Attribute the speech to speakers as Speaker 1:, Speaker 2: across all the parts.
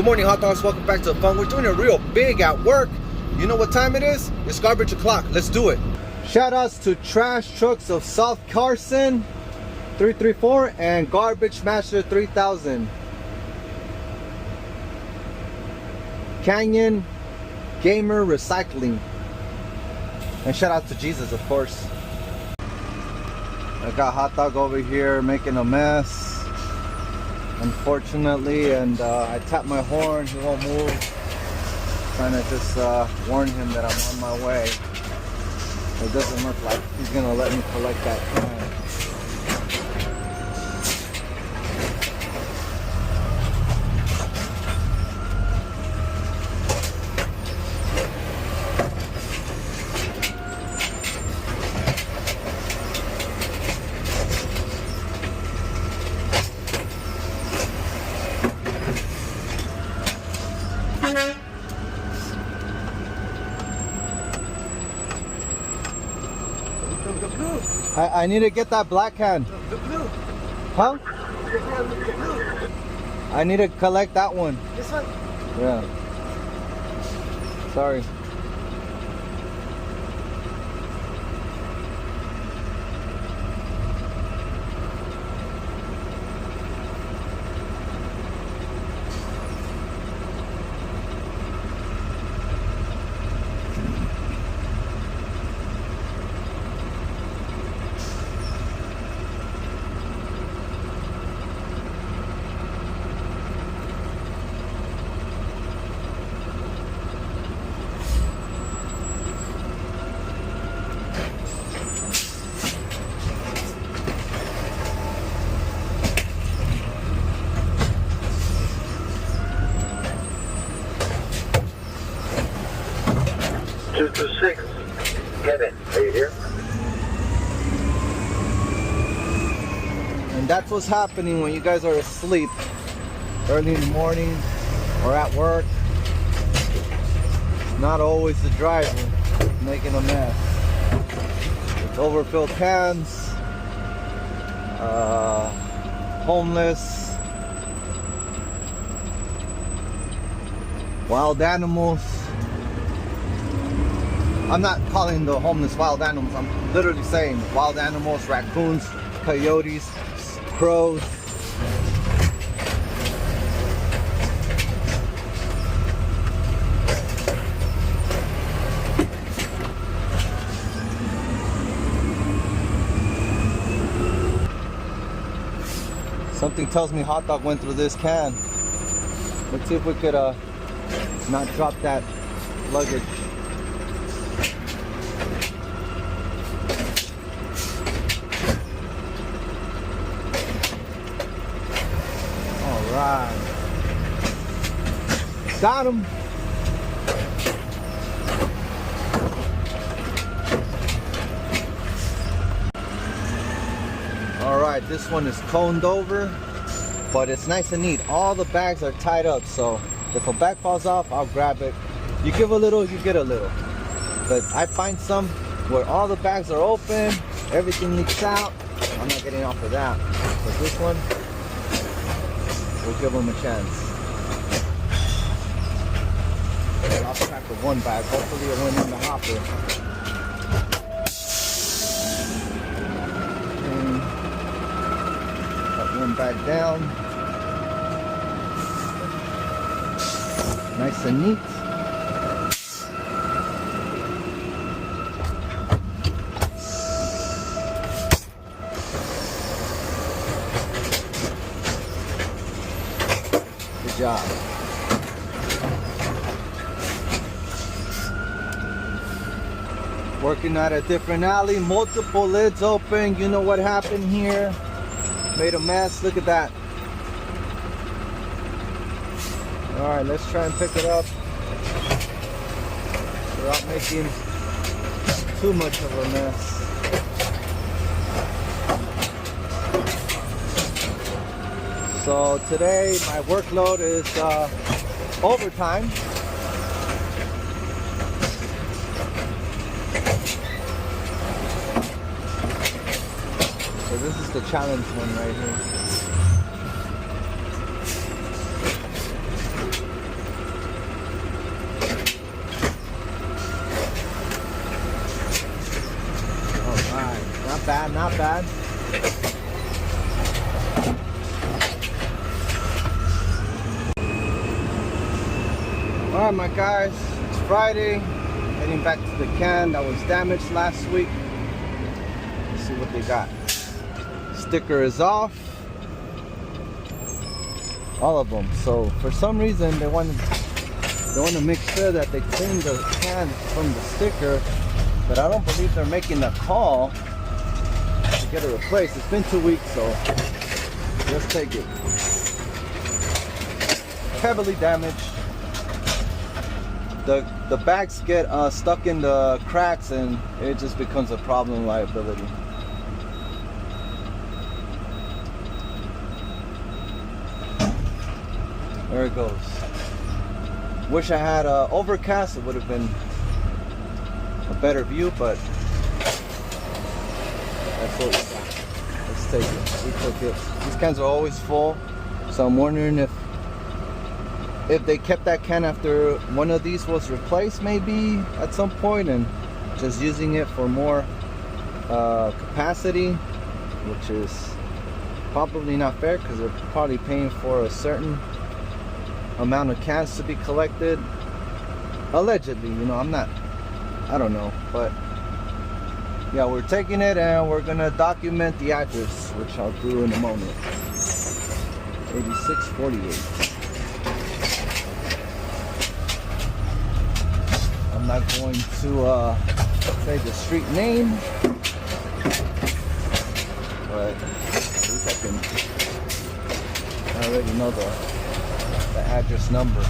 Speaker 1: Good morning, hot dogs. Welcome back to the fun. We're doing it real big at work. You know what time it is? It's garbage o'clock. Let's do it. Shout outs to Trash Trucks of South Carson 334 and Garbage Master 3000. Canyon Gamer Recycling. And shout out to Jesus, of course. I got hot dog over here making a mess, unfortunately, and I tapped my horn. He won't move. Trying to just warn him that I'm on my way. It doesn't look like he's gonna let me collect that can. I need to get that black can.
Speaker 2: The blue.
Speaker 1: Huh?
Speaker 2: The blue.
Speaker 1: I need to collect that one.
Speaker 2: This one?
Speaker 1: Yeah. Sorry.
Speaker 3: Six. Kevin, are you here?
Speaker 1: And that's what's happening when you guys are asleep early in the morning or at work. Not always the driver making a mess. It's overfilled cans, homeless, wild animals. I'm not calling the homeless wild animals. I'm literally saying wild animals, raccoons, coyotes, crows. Something tells me hot dog went through this can. Let's see if we could not drop that luggage. Right. Got him. All right, this one is coned over, but it's nice and neat. All the bags are tied up, so if a bag falls off, I'll grab it. You give a little, you get a little. But I find some where all the bags are open, everything leaks out. I'm not getting off of that. But this one, we'll give them a chance. I'll pack the one bag. Hopefully it went in the hopper. And that one bag down. Nice and neat. Job. Working at a different alley, multiple lids open. You know what happened here? Made a mess. Look at that. All right, let's try and pick it up without making too much of a mess. So today my workload is overtime. So this is the challenge one right here. Alright my guys, it's Friday, heading back to the can that was damaged last week. Let's see what they got. Sticker is off, all of them. So for some reason they want to make sure that they clean the can from the sticker, but I don't believe they're making a call to get it replaced. It's been 2 weeks, so let's take it. Heavily damaged. The bags get stuck in the cracks and it just becomes a problem liability. There it goes. Wish I had overcast, it would have been a better view, but that's what we got. Let's take it. We took it. These cans are always full, so I'm wondering if they kept that can after one of these was replaced maybe at some point and just using it for more capacity, which is probably not fair because they're probably paying for a certain amount of cans to be collected, allegedly. You know, I don't know, but yeah, we're taking it and we're gonna document the address, which I'll do in a moment. 8648. I'm not going to say the street name, but at least I already know the address number.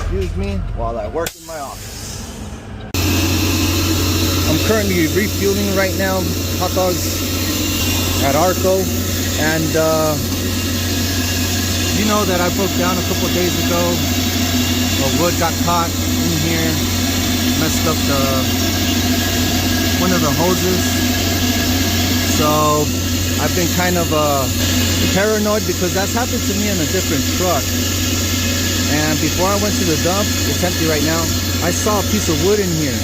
Speaker 1: Excuse me while I work in my office. I'm currently refueling right now hot dogs at Arco, and you know that I broke down a couple days ago. A wood got caught in here, messed up one of the hoses. So I've been kind of paranoid because that's happened to me in a different truck. And before I went to the dump, it's empty right now, I saw a piece of wood in here.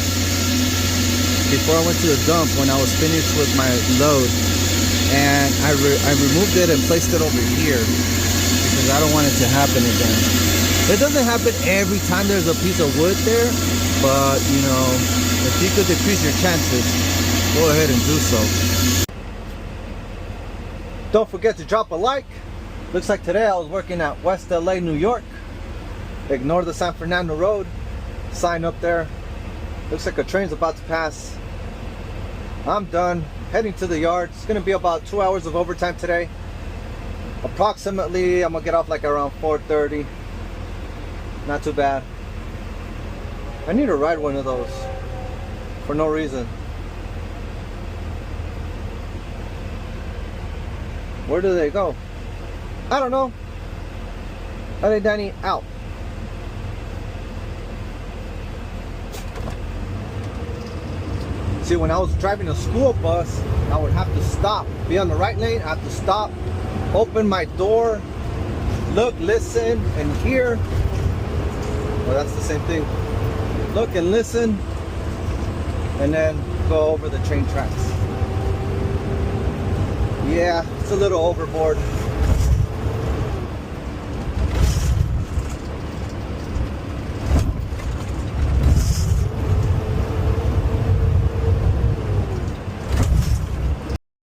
Speaker 1: Before I went to the dump, when I was finished with my load, and I removed it and placed it over here because I don't want it to happen again. It doesn't happen every time there's a piece of wood there, but you know, if you could decrease your chances, go ahead and do so. Don't forget to drop a like. Looks like today I was working at West LA, New York. Ignore the San Fernando Road sign up there. Looks like a train's about to pass. I'm done. Heading to the yard. It's gonna be about 2 hours of overtime today. Approximately, I'm gonna get off like around 4:30. Not too bad. I need to ride one of those for no reason. Where do they go? I don't know. Hey Danny, out. See, when I was driving a school bus, I would have to stop, be on the right lane, I have to stop, open my door, look, listen, and hear. Well, that's the same thing. Look and listen, and then go over the train tracks. Yeah, it's a little overboard.